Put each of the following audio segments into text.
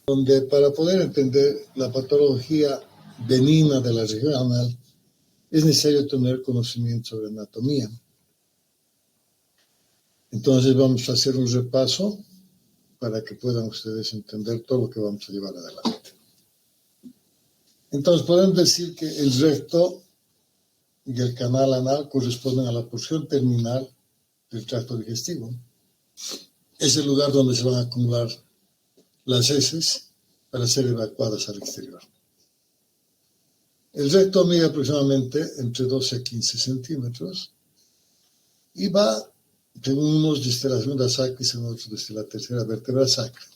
donde para poder entender la patología benigna de la región anal es necesario tener conocimiento sobre anatomía. Entonces vamos a hacer un repaso para que puedan ustedes entender todo lo que vamos a llevar adelante. Entonces podemos decir que el recto y el canal anal corresponden a la porción terminal del tracto digestivo. Es el lugar donde se van a acumular las heces para ser evacuadas al exterior. El recto mide aproximadamente entre 12 a 15 centímetros y va, según unos, desde la segunda sacra y según otros desde la tercera vértebra sacra.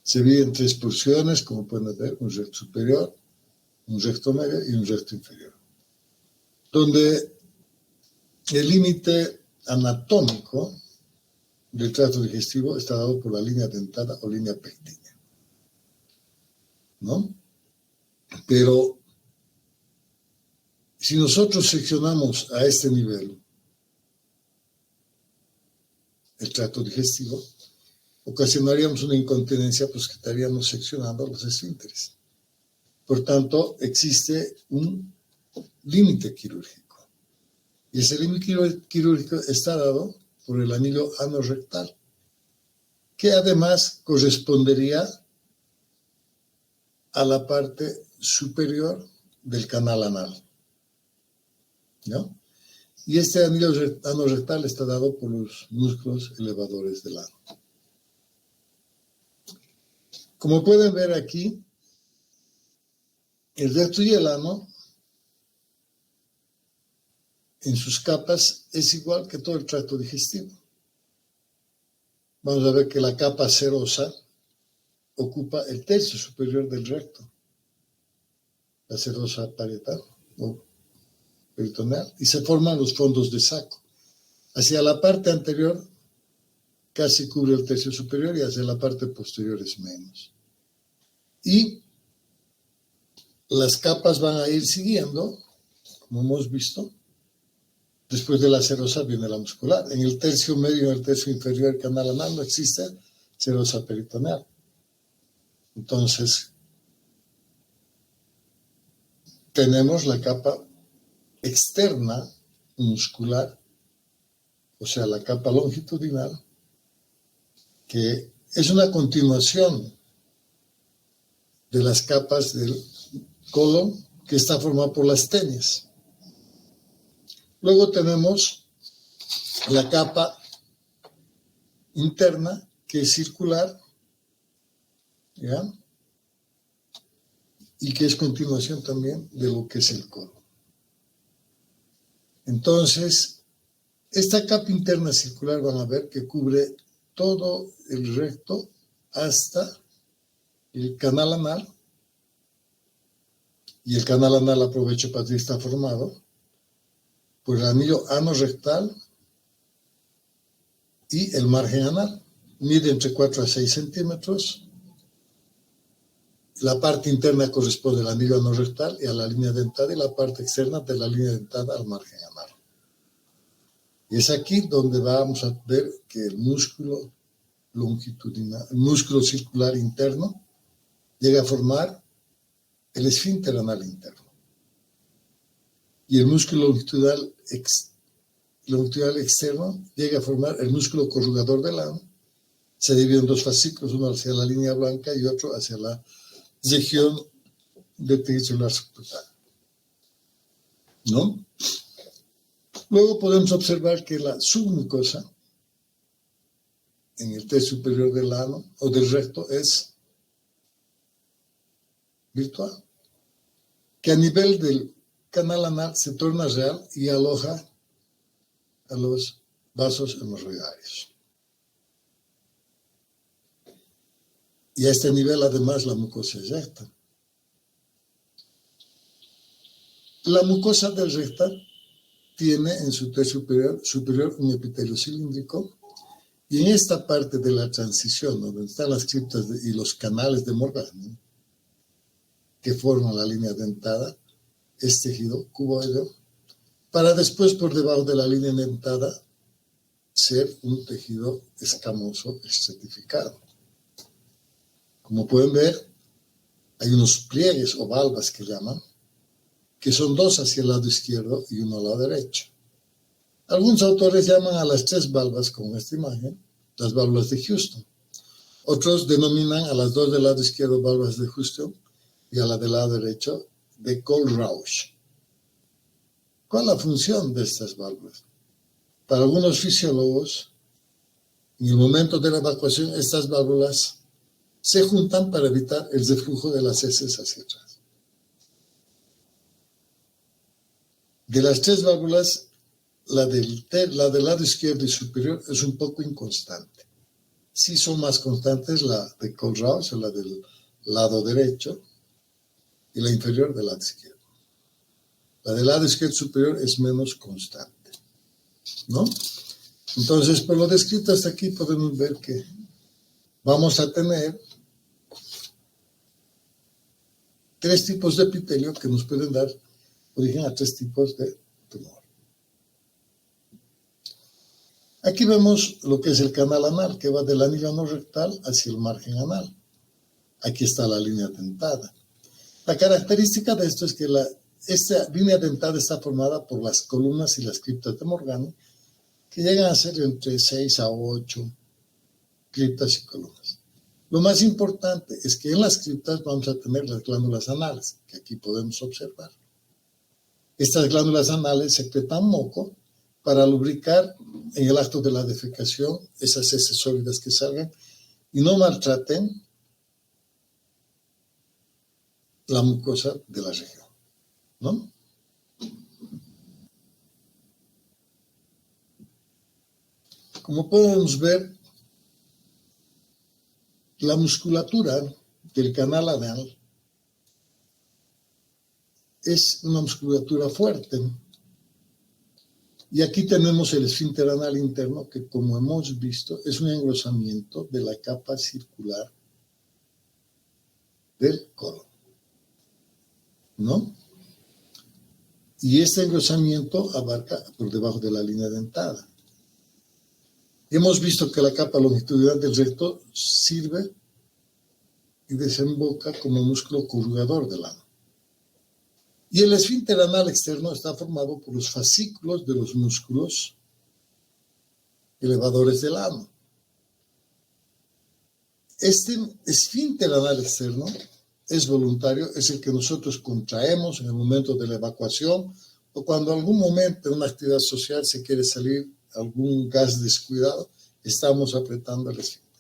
Se divide en tres porciones, como pueden ver, un recto superior, un recto medio y un recto inferior, donde el límite anatómico del tracto digestivo está dado por la línea dentada o línea pectínea, ¿no? Pero si nosotros seccionamos a este nivel el tracto digestivo, ocasionaríamos una incontinencia, pues que estaríamos seccionando los esfínteres. Por tanto, existe un límite quirúrgico. Y ese límite quirúrgico está dado por el anillo anorrectal, que además correspondería a la parte superior del canal anal, ¿no? Y este anillo anorrectal está dado por los músculos elevadores del ano. Como pueden ver aquí, el recto y el ano, en sus capas, es igual que todo el tracto digestivo. Vamos a ver que la capa serosa ocupa el tercio superior del recto, la serosa parietal o peritoneal, y se forman los fondos de saco. Hacia la parte anterior casi cubre el tercio superior y hacia la parte posterior es menos. Y las capas van a ir siguiendo, como hemos visto. Después de la serosa viene la muscular. En el tercio medio y en el tercio inferior del canal anal no existe serosa peritoneal. Entonces, tenemos la capa externa muscular, o sea, la capa longitudinal, que es una continuación de las capas del colon, que está formada por las tenias. Luego tenemos la capa interna, que es circular, ¿ya? Y que es continuación también de lo que es el colon. Entonces, esta capa interna circular van a ver que cubre todo el recto hasta el canal anal, y el canal anal, aprovecho para decir, está formado por el anillo anorrectal y el margen anal. Mide entre 4 a 6 centímetros. La parte interna corresponde al anillo anorrectal y a la línea dentada, y la parte externa de la línea dentada al margen anal. Y es aquí donde vamos a ver que el músculo longitudinal, el músculo circular interno, llega a formar el esfínter anal interno. Y el músculo longitudinal externo llega a formar el músculo corrugador del ano. Se divide en dos fascículos, uno hacia la línea blanca y otro hacia la región de tejido celular subcutáneo, ¿no? Luego podemos observar que la submucosa en el tercio superior del ano o del recto es virtual, que a nivel del canal anal se torna real y aloja a los vasos hemorroidarios. Y a este nivel, además, la mucosa es recta. La mucosa del recto tiene en su tercio superior un epitelio cilíndrico, y en esta parte de la transición, donde están las criptas y los canales de Morgani, que forman la línea dentada, es tejido cuboideo, para después, por debajo de la línea dentada, ser un tejido escamoso estratificado. Como pueden ver, hay unos pliegues o valvas que llaman, que son dos hacia el lado izquierdo y uno al lado derecho. Algunos autores llaman a las tres valvas, con esta imagen, las válvulas de Houston. Otros denominan a las dos del lado izquierdo valvas de Houston y a la del lado derecho de Kohlrausch. ¿Cuál es la función de estas válvulas? Para algunos fisiólogos, en el momento de la evacuación, estas válvulas se juntan para evitar el reflujo de las heces hacia atrás. De las tres válvulas, la del lado izquierdo y superior es un poco inconstante. Sí son más constantes la de Kohlrausch, la del lado derecho, y la inferior del lado izquierdo. La del lado izquierdo superior es menos constante, ¿no? Entonces, por lo descrito hasta aquí podemos ver que vamos a tener tres tipos de epitelio que nos pueden dar origen a tres tipos de tumor. Aquí vemos lo que es el canal anal, que va del anillo ano rectal hacia el margen anal. Aquí está la línea dentada. La característica de esto es que esta línea dentada está formada por las columnas y las criptas de Morgani, que llegan a ser entre 6 a 8 criptas y columnas. Lo más importante es que en las criptas vamos a tener las glándulas anales, que aquí podemos observar. Estas glándulas anales secretan moco para lubricar en el acto de la defecación esas heces sólidas que salgan y no maltraten la mucosa de la región, ¿no? Como podemos ver, la musculatura del canal anal es una musculatura fuerte. Y aquí tenemos el esfínter anal interno, que como hemos visto es un engrosamiento de la capa circular del colon, ¿no? Y este engrosamiento abarca por debajo de la línea dentada. Hemos visto que la capa longitudinal del recto sirve y desemboca como músculo corrugador del ano. Y el esfínter anal externo está formado por los fascículos de los músculos elevadores del ano. Este esfínter anal externo es voluntario, es el que nosotros contraemos en el momento de la evacuación o cuando en algún momento en una actividad social se quiere salir algún gas descuidado, estamos apretando el esfínter.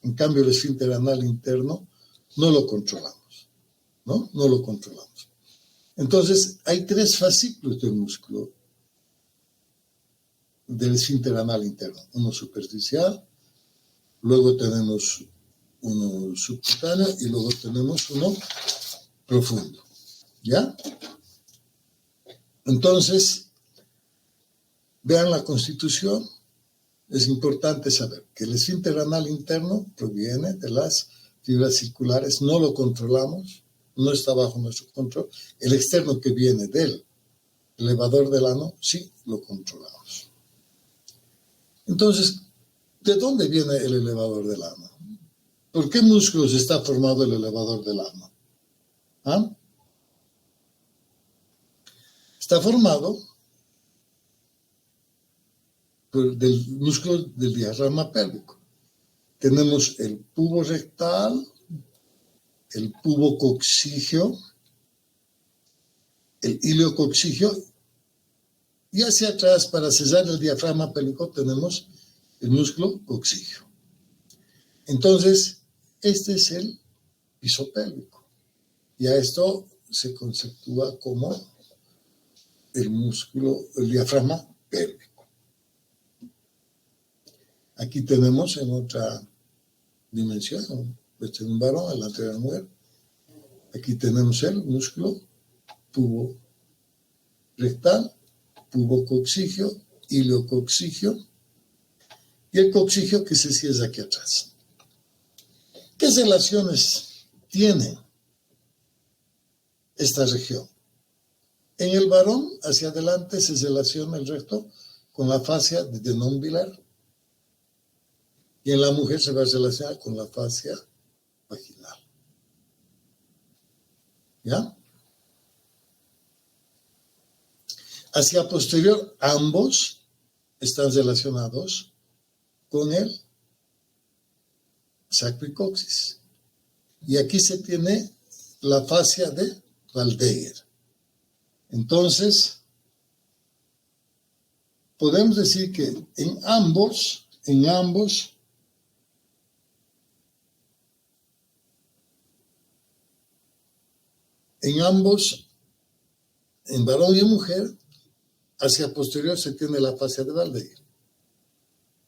En cambio, el esfínter anal interno no lo controlamos, ¿no? No lo controlamos. Entonces, hay tres fascículos del músculo del esfínter anal interno. Uno superficial, luego tenemos uno subcutáneo y luego tenemos uno profundo. ¿Ya? Entonces, vean la constitución. Es importante saber que el esfínter anal interno proviene de las fibras circulares, no lo controlamos, no está bajo nuestro control. El externo que viene del elevador del ano, sí lo controlamos. Entonces, ¿de dónde viene el elevador del ano? ¿Por qué músculos está formado el elevador del ano? ¿Ah? Está formado del músculo del diafragma pélvico. Tenemos el pubo rectal, el pubo coccígeo, el ilio coccígeo, y hacia atrás, para cesar el diafragma pélvico, tenemos el músculo coccígeo. Entonces, este es el piso pélvico. Y a esto se conceptúa como el músculo, el diafragma pélvico. Aquí tenemos en otra dimensión, este es un varón, el anterior de la mujer. Aquí tenemos el músculo pubo rectal, pubo coccígeo, ilio coccígeo y el coccígeo que se cierra aquí atrás. ¿Qué relaciones tiene esta región? En el varón, hacia adelante, se relaciona el recto con la fascia de denombilar y en la mujer se va a relacionar con la fascia vaginal. ¿Ya? Hacia posterior, ambos están relacionados con el sacrocoxis. Y aquí se tiene la fascia de Waldeyer. Entonces, podemos decir que en ambos, en varón y en mujer, hacia posterior se tiene la fascia de Waldeyer.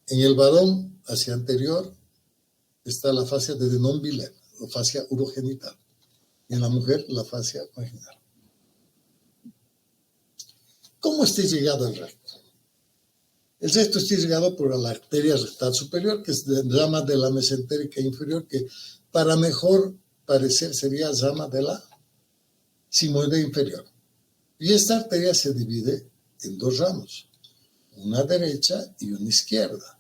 En el varón, hacia anterior, está la fascia de Denon-Villers, o fascia urogenital. Y en la mujer, la fascia vaginal. ¿Cómo está llegado al recto? El recto está llegado por la arteria rectal superior, que es de rama de la mesentérica inferior, que para mejor parecer sería rama de la sigmoidea inferior. Y esta arteria se divide en dos ramos, una derecha y una izquierda.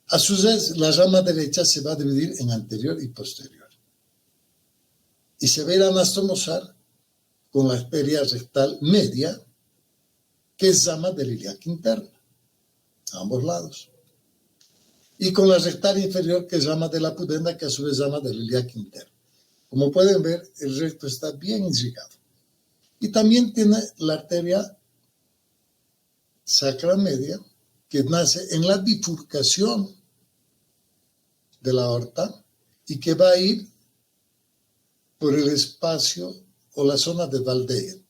A su vez, la rama derecha se va a dividir en anterior y posterior. Y se va a ir a anastomosar con la arteria rectal media, que es rama del ilíaco interno, a ambos lados. Y con la rectal inferior, que es rama de la pudenda, que a su vez es rama del ilíaco interno. Como pueden ver, el recto está bien irrigado. Y también tiene la arteria sacra media, que nace en la bifurcación de la aorta y que va a ir por el espacio o la zona de Waldeyer,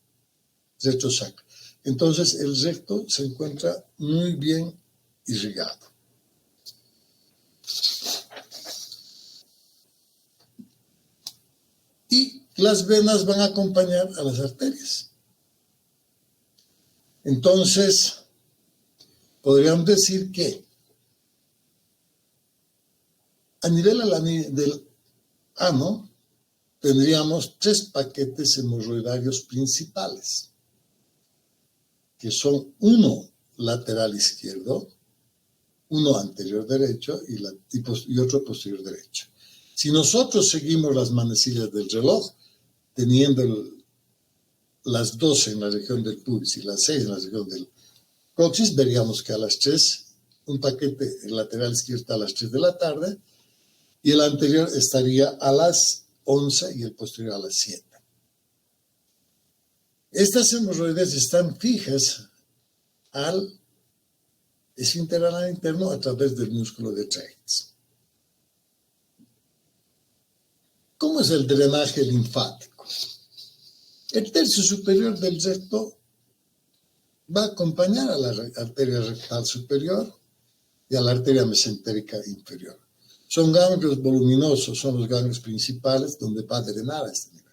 recto sacro. Entonces el recto se encuentra muy bien irrigado. Y las venas van a acompañar a las arterias. Entonces, podríamos decir que a nivel del ano tendríamos tres paquetes hemorroidarios principales, que son uno lateral izquierdo, uno anterior derecho y otro posterior derecho. Si nosotros seguimos las manecillas del reloj, teniendo las 12 en la región del pubis y las 6 en la región del coxis, veríamos que a las 3, un paquete lateral izquierdo está a las 3 de la tarde y el anterior estaría a las 11 y el posterior a las 7. Estas hemorroides están fijas al esfínter anal interno a través del músculo de Treitz. ¿Cómo es el drenaje linfático? El tercio superior del recto va a acompañar a la arteria rectal superior y a la arteria mesentérica inferior. Son ganglios voluminosos, son los ganglios principales donde va a drenar a este nivel.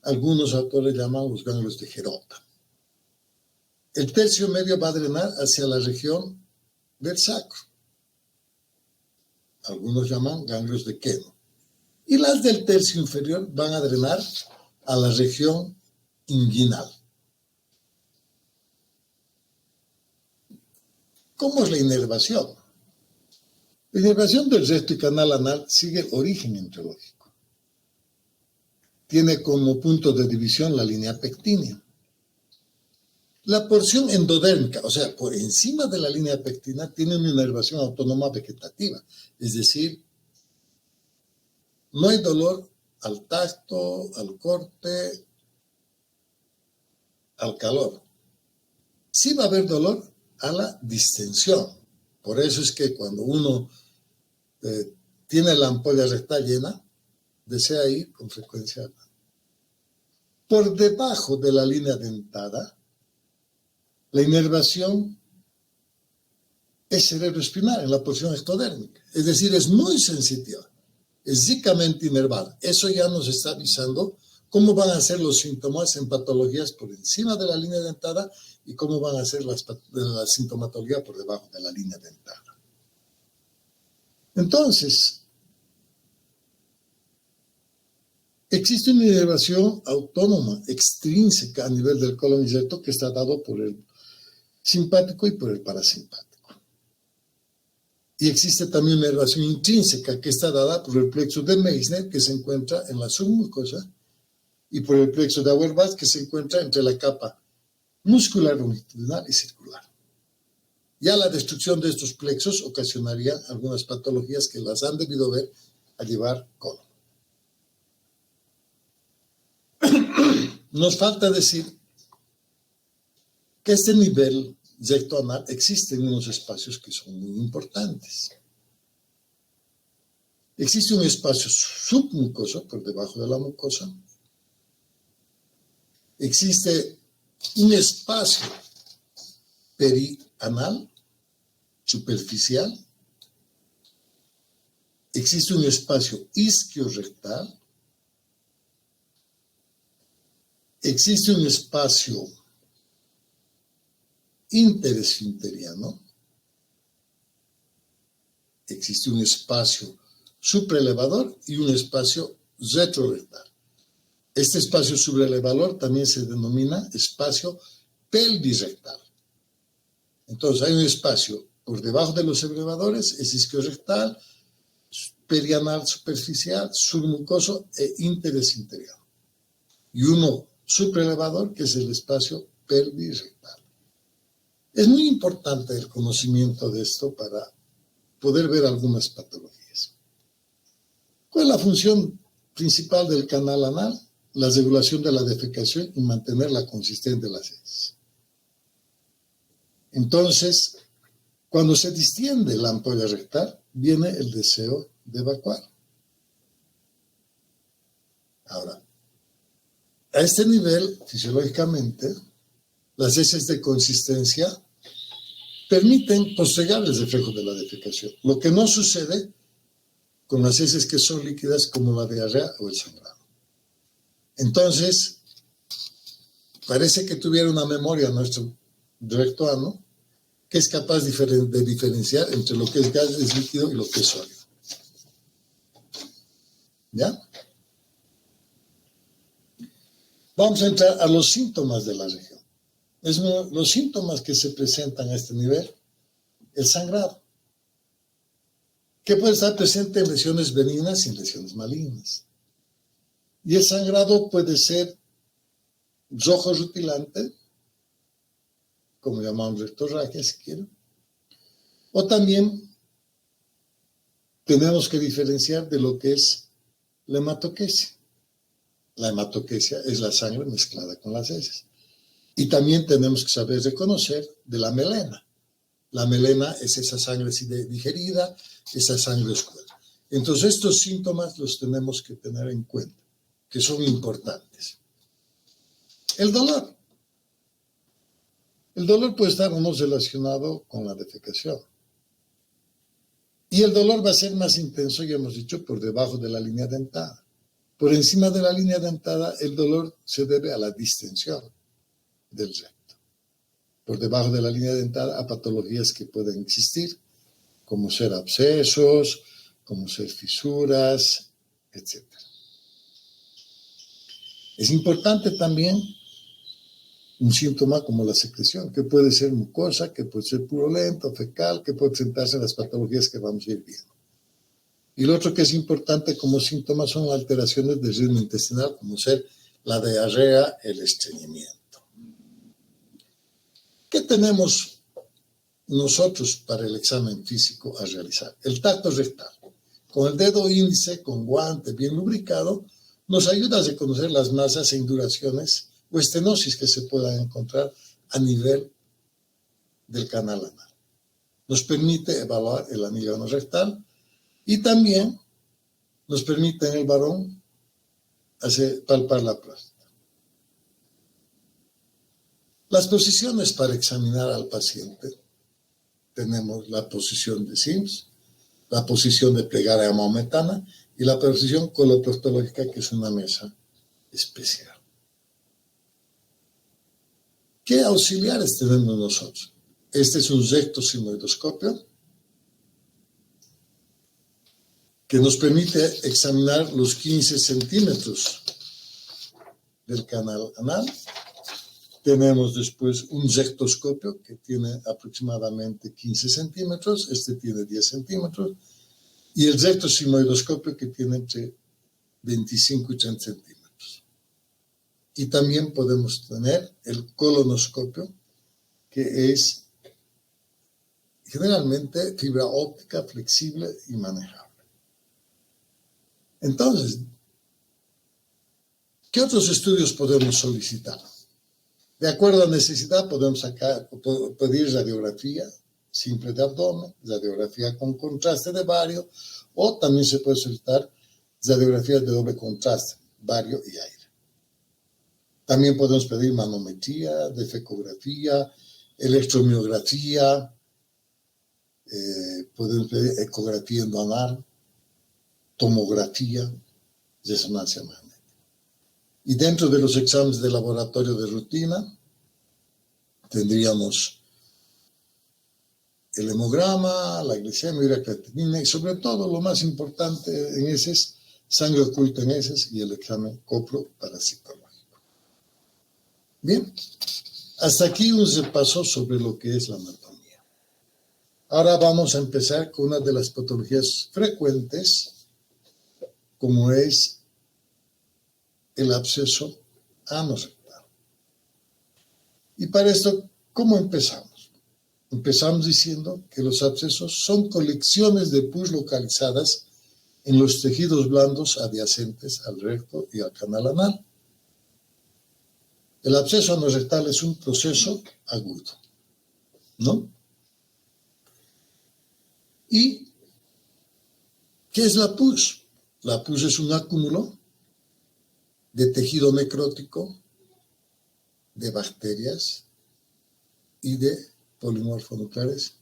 Algunos autores llaman los ganglios de Gerota. El tercio medio va a drenar hacia la región del sacro. Algunos llaman ganglios de Queno. Y las del tercio inferior van a drenar a la región inguinal. ¿Cómo es la inervación? La inervación del recto y canal anal sigue el origen embriológico. Tiene como punto de división la línea pectínea. La porción endodérmica, o sea, por encima de la línea pectina, tiene una inervación autónoma vegetativa, es decir, no hay dolor al tacto, al corte, al calor. Sí va a haber dolor a la distensión. Por eso es que cuando uno tiene la ampolla rectal llena, desea ir con frecuencia. Por debajo de la línea dentada, la inervación es cerebroespinal en la porción ectodérmica. Es decir, es muy sensitiva. Es ricamente inervada. Eso ya nos está avisando cómo van a ser los síntomas en patologías por encima de la línea dentada y cómo van a ser la sintomatología por debajo de la línea dentada. Entonces, existe una inervación autónoma, extrínseca a nivel del colon y recto que está dado por el simpático y por el parasimpático. Y existe también una relación intrínseca que está dada por el plexo de Meissner, que se encuentra en la submucosa, y por el plexo de Auerbach, que se encuentra entre la capa muscular longitudinal y circular. Ya la destrucción de estos plexos ocasionaría algunas patologías que las han debido ver a llevar colon. Nos falta decir que este nivel rectoanal existe en unos espacios que son muy importantes. Existe un espacio submucoso por debajo de la mucosa. Existe un espacio perianal, superficial. Existe un espacio isquiorrectal. Existe un espacio interesfinteriano. Existe un espacio supraelevador y un espacio retrorectal. Este espacio supraelevador también se denomina espacio pelvirrectal. Entonces hay un espacio por debajo de los elevadores, es isquiorrectal, perianal superficial, submucoso e interesfinteriano. Y uno supraelevador, que es el espacio pelvirrectal. Es muy importante el conocimiento de esto para poder ver algunas patologías. ¿Cuál es la función principal del canal anal? La regulación de la defecación y mantener la consistencia de las heces. Entonces, cuando se distiende la ampolla rectal, viene el deseo de evacuar. Ahora, a este nivel, fisiológicamente, las heces de consistencia permiten postergar el reflejo de la defecación, lo que no sucede con las heces que son líquidas como la diarrea o el sangrado. Entonces, parece que tuviera una memoria nuestro rectoano que es capaz de diferenciar entre lo que es gas, es líquido y lo que es sólido. ¿Ya? Vamos a entrar a los síntomas de la región. Los síntomas que se presentan a este nivel, el sangrado, que puede estar presente en lesiones benignas y en lesiones malignas. Y el sangrado puede ser rojo rutilante, como llamamos rectorragia, si quieren, o también tenemos que diferenciar de lo que es la hematoquesia. La hematoquesia es la sangre mezclada con las heces. Y también tenemos que saber reconocer de la melena. La melena es esa sangre digerida, esa sangre oscura. Entonces estos síntomas los tenemos que tener en cuenta, que son importantes. El dolor. El dolor puede estar o no relacionado con la defecación. Y el dolor va a ser más intenso, ya hemos dicho, por debajo de la línea dentada. Por encima de la línea dentada, el dolor se debe a la distensión del recto. Por debajo de la línea dentada, a patologías que pueden existir, como ser abscesos, como ser fisuras, etc. Es importante también un síntoma como la secreción, que puede ser mucosa, que puede ser purulento, fecal, que puede presentarse en las patologías que vamos a ir viendo. Y lo otro que es importante como síntoma son las alteraciones del ritmo intestinal, como ser la diarrea, el estreñimiento. ¿Qué tenemos nosotros para el examen físico a realizar? El tacto rectal. Con el dedo índice, con guante bien lubricado, nos ayuda a reconocer las masas e induraciones o estenosis que se puedan encontrar a nivel del canal anal. Nos permite evaluar el anillo anorrectal y también nos permite en el varón palpar la próstata. Las posiciones para examinar al paciente. Tenemos la posición de Sims, la posición de plegaria maometana y la posición coloproctológica, que es una mesa especial. ¿Qué auxiliares tenemos nosotros? Este es un rectosinoidoscopio que nos permite examinar los 15 centímetros del canal anal Tenemos después un rectoscopio que tiene aproximadamente 15 centímetros, este tiene 10 centímetros, y el rectosimoidoscopio que tiene entre 25 y 30 centímetros. Y también podemos tener el colonoscopio, que es generalmente fibra óptica flexible y manejable. Entonces, ¿qué otros estudios podemos solicitar? De acuerdo a necesidad, podemos pedir radiografía simple de abdomen, radiografía con contraste de bario, o también se puede solicitar radiografía de doble contraste, bario y aire. También podemos pedir manometría, defecografía, electromiografía, podemos pedir ecografía endonal, tomografía, resonancia magnética. Y dentro de los exámenes de laboratorio de rutina, tendríamos el hemograma, la glicemia y la creatinina, y sobre todo lo más importante en ese es sangre oculta en heces y el examen coproparasitológico. Bien, hasta aquí un repaso sobre lo que es la anatomía. Ahora vamos a empezar con una de las patologías frecuentes, como es el absceso anorrectal. Y para esto, ¿cómo empezamos? Empezamos diciendo que los abscesos son colecciones de pus localizadas en los tejidos blandos adyacentes al recto y al canal anal. El absceso anorrectal es un proceso agudo, ¿no? ¿Y qué es la pus? La pus es un acúmulo de tejido necrótico, de bacterias y de polimorfonucleares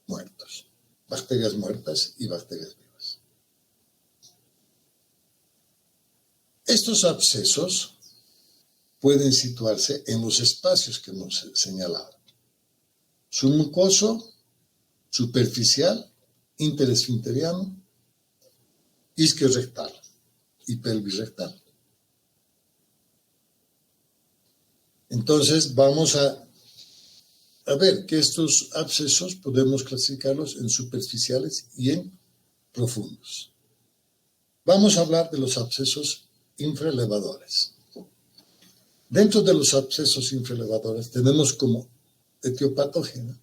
muertos, bacterias muertas y bacterias vivas. Estos abscesos pueden situarse en los espacios que hemos señalado: submucoso, superficial, interesfinteriano, isquiorrectal y pelvis-rectal. Entonces vamos a ver que estos abscesos podemos clasificarlos en superficiales y en profundos. Vamos a hablar de los abscesos infralevadores. Dentro de los abscesos infralevadores tenemos como etiopatogenia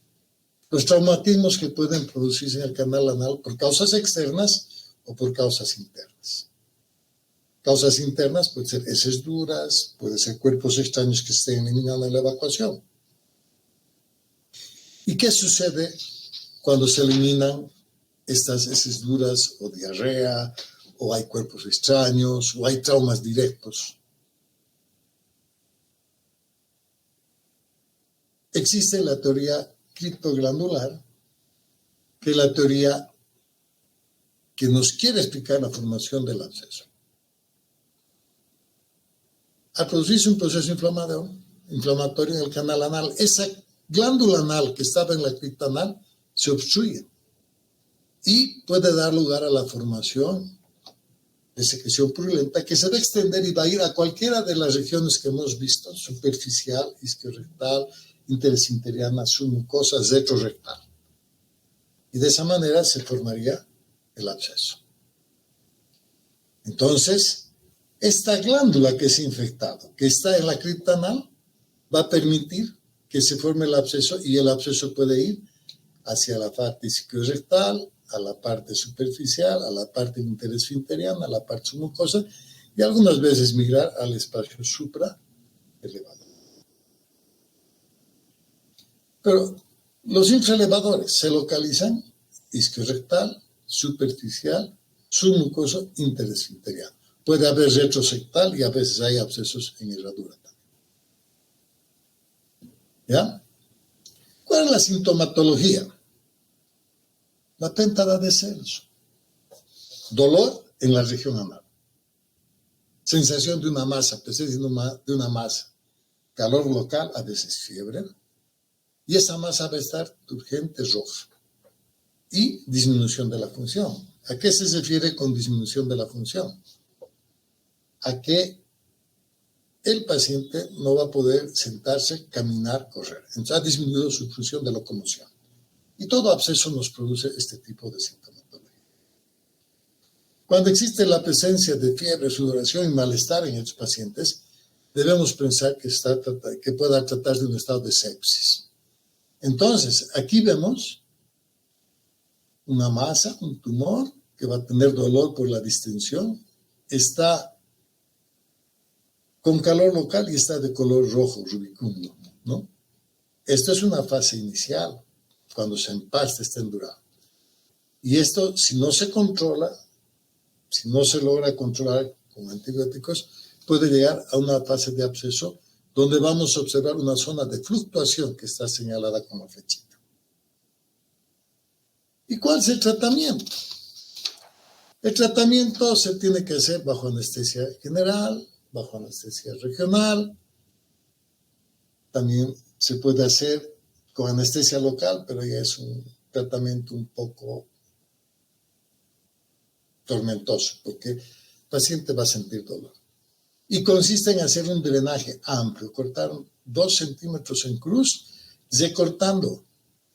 los traumatismos que pueden producirse en el canal anal por causas externas o por causas internas. Causas internas pueden ser heces duras, pueden ser cuerpos extraños que estén eliminando en la evacuación. ¿Y qué sucede cuando se eliminan estas heces duras o diarrea, o hay cuerpos extraños, o hay traumas directos? Existe la teoría criptoglandular, que es la teoría que nos quiere explicar la formación del absceso. Al producirse un proceso inflamatorio en el canal anal, esa glándula anal que estaba en la cripta anal se obstruye y puede dar lugar a la formación de secreción purulenta que se va a extender y va a ir a cualquiera de las regiones que hemos visto: superficial, isquiorrectal, interesfinteriana, submucosa, retrorectal. Y de esa manera se formaría el absceso. Entonces, esta glándula que se ha infectado, que está en la cripta anal, va a permitir que se forme el absceso, y el absceso puede ir hacia la parte isquiorrectal, a la parte superficial, a la parte interesfinteriana, a la parte submucosa, y algunas veces migrar al espacio supraelevador. Pero los infraelevadores se localizan isquiorrectal, superficial, submucoso, interesfinteriano. Puede haber retrosectal y a veces hay abscesos en herradura también. ¿Ya? ¿Cuál es la sintomatología? La pentada de celos. Dolor en la región anal. Sensación de una masa, presencia de una masa. Calor local, a veces fiebre. Y esa masa va a estar turgente, roja. Y disminución de la función. ¿A qué se refiere con disminución de la función? A que el paciente no va a poder sentarse, caminar, correr. Entonces ha disminuido su función de locomoción. Y todo absceso nos produce este tipo de sintomatología. Cuando existe la presencia de fiebre, sudoración y malestar en estos pacientes, debemos pensar que pueda tratarse de un estado de sepsis. Entonces, aquí vemos una masa, un tumor, que va a tener dolor por la distensión, está con calor local y está de color rojo, rubicundo, ¿no? Esto es una fase inicial, cuando se empasta, está endurado. Y esto, si no se controla, si no se logra controlar con antibióticos, puede llegar a una fase de absceso donde vamos a observar una zona de fluctuación que está señalada como flechita. ¿Y cuál es el tratamiento? El tratamiento se tiene que hacer bajo anestesia general, bajo anestesia regional. También se puede hacer con anestesia local, pero ya es un tratamiento un poco tormentoso, porque el paciente va a sentir dolor. Y consiste en hacer un drenaje amplio, cortar 2 centímetros en cruz, recortando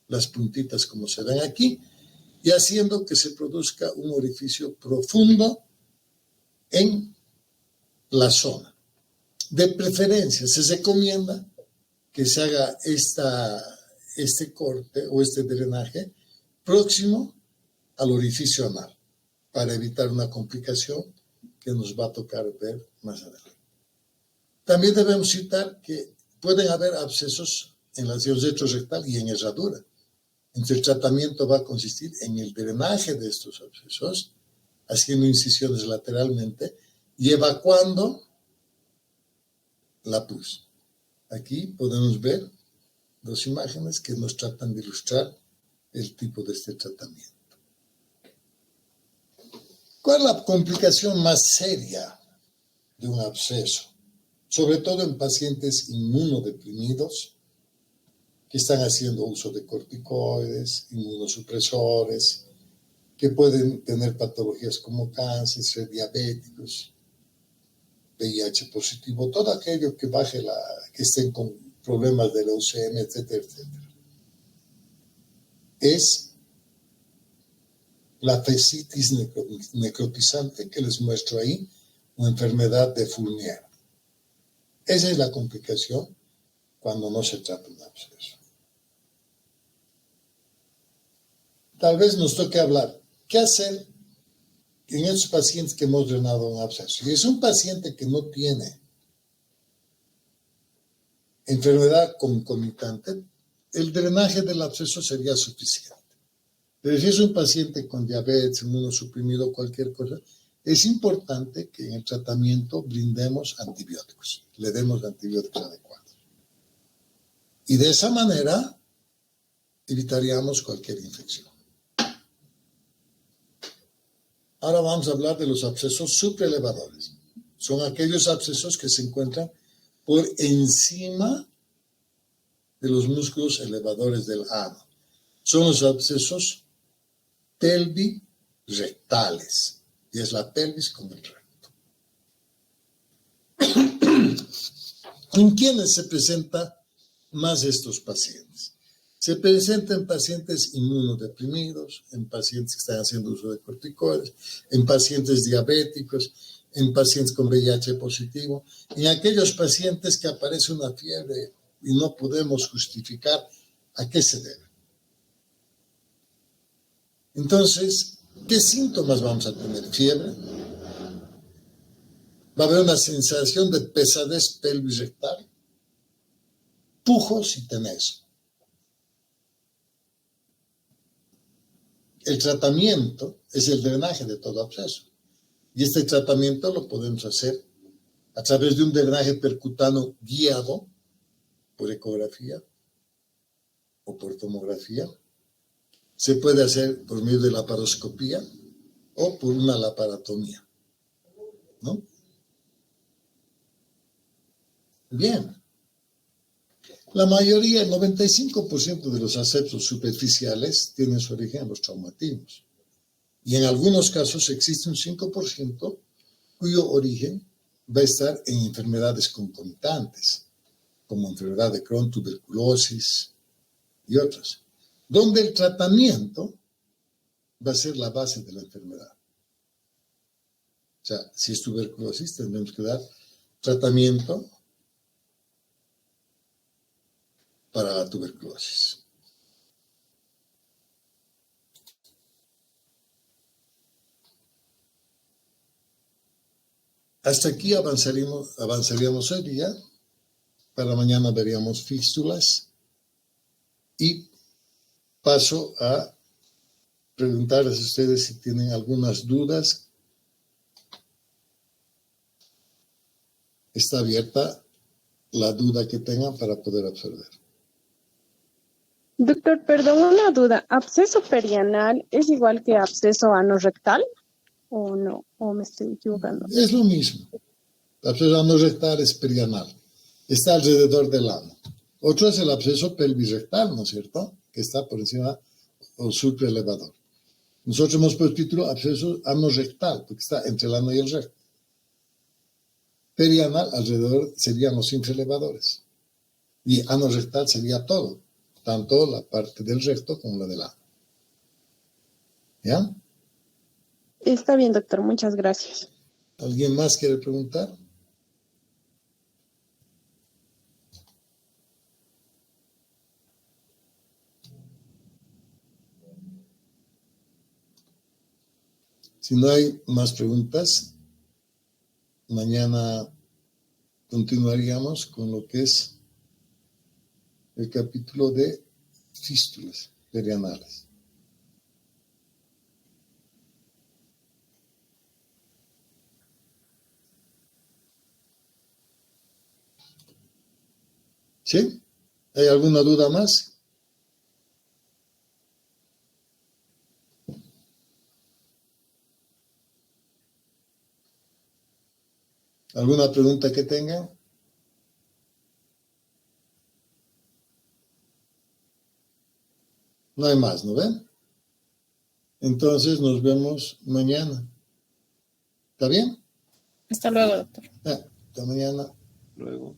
las puntitas como se ven aquí, y haciendo que se produzca un orificio profundo en la zona. De preferencia, se recomienda que se haga este corte o este drenaje próximo al orificio anal, para evitar una complicación que nos va a tocar ver más adelante. También debemos citar que pueden haber abscesos en la región retrorectal y en herradura. Entonces el tratamiento va a consistir en el drenaje de estos abscesos, haciendo incisiones lateralmente y evacuando la pus. Aquí podemos ver 2 imágenes que nos tratan de ilustrar el tipo de este tratamiento. ¿Cuál es la complicación más seria de un absceso? Sobre todo en pacientes inmunodeprimidos que están haciendo uso de corticoides, inmunosupresores, que pueden tener patologías como cáncer, ser diabéticos, VIH positivo, todo aquello que que estén con problemas de leucemia, etcétera, etcétera. Es la fascitis necrotizante que les muestro ahí, una enfermedad de Fournier. Esa es la complicación cuando no se trata un absceso. Tal vez nos toque hablar, ¿qué hacer en esos pacientes que hemos drenado un absceso? Si es un paciente que no tiene enfermedad concomitante, el drenaje del absceso sería suficiente. Pero si es un paciente con diabetes, inmunosuprimido, cualquier cosa, es importante que en el tratamiento brindemos antibióticos, le demos antibióticos adecuados. Y de esa manera evitaríamos cualquier infección. Ahora vamos a hablar de los abscesos supraelevadores. Son aquellos abscesos que se encuentran por encima de los músculos elevadores del ano. Son los abscesos pelvirectales, y es la pelvis con el recto. ¿En quiénes se presenta más estos pacientes? Se presenta en pacientes inmunodeprimidos, en pacientes que están haciendo uso de corticoides, en pacientes diabéticos, en pacientes con VIH positivo, en aquellos pacientes que aparece una fiebre y no podemos justificar a qué se debe. Entonces, ¿qué síntomas vamos a tener? Fiebre. Va a haber una sensación de pesadez pelvis-rectal, pujos y tenezo. El tratamiento es el drenaje de todo absceso. Y este tratamiento lo podemos hacer a través de un drenaje percutáneo guiado por ecografía o por tomografía. Se puede hacer por medio de laparoscopía o por una laparotomía, ¿no? Bien. La mayoría, el 95% de los abscesos superficiales tienen su origen en los traumatismos. Y en algunos casos existe un 5% cuyo origen va a estar en enfermedades concomitantes, como enfermedad de Crohn, tuberculosis y otras, donde el tratamiento va a ser la base de la enfermedad. O sea, si es tuberculosis, tendremos que dar tratamiento para la tuberculosis. Hasta aquí avanzaríamos hoy día. Para mañana veríamos fístulas. Y paso a preguntarles a ustedes si tienen algunas dudas. Está abierta la duda que tengan para poder absorber. Doctor, perdón, una duda. ¿Absceso perianal es igual que absceso anorrectal? ¿O no? ¿O me estoy equivocando? Es lo mismo. El absceso anorrectal es perianal. Está alrededor del ano. Otro es el absceso pelvirrectal, ¿no es cierto? Que está por encima o supraelevador. Nosotros hemos puesto título absceso anorrectal, porque está entre el ano y el recto. Perianal alrededor serían los infraelevadores. Y anorrectal sería todo, tanto la parte del recto como la del ano. ¿Ya? Está bien, doctor. Muchas gracias. ¿Alguien más quiere preguntar? Si no hay más preguntas, mañana continuaríamos con lo que es el capítulo de fístulas perianales. ¿Sí? ¿Hay alguna duda más? ¿Alguna pregunta que tengan? No hay más, ¿no ven? Entonces nos vemos mañana. ¿Está bien? Hasta luego, doctor. Hasta mañana. Luego.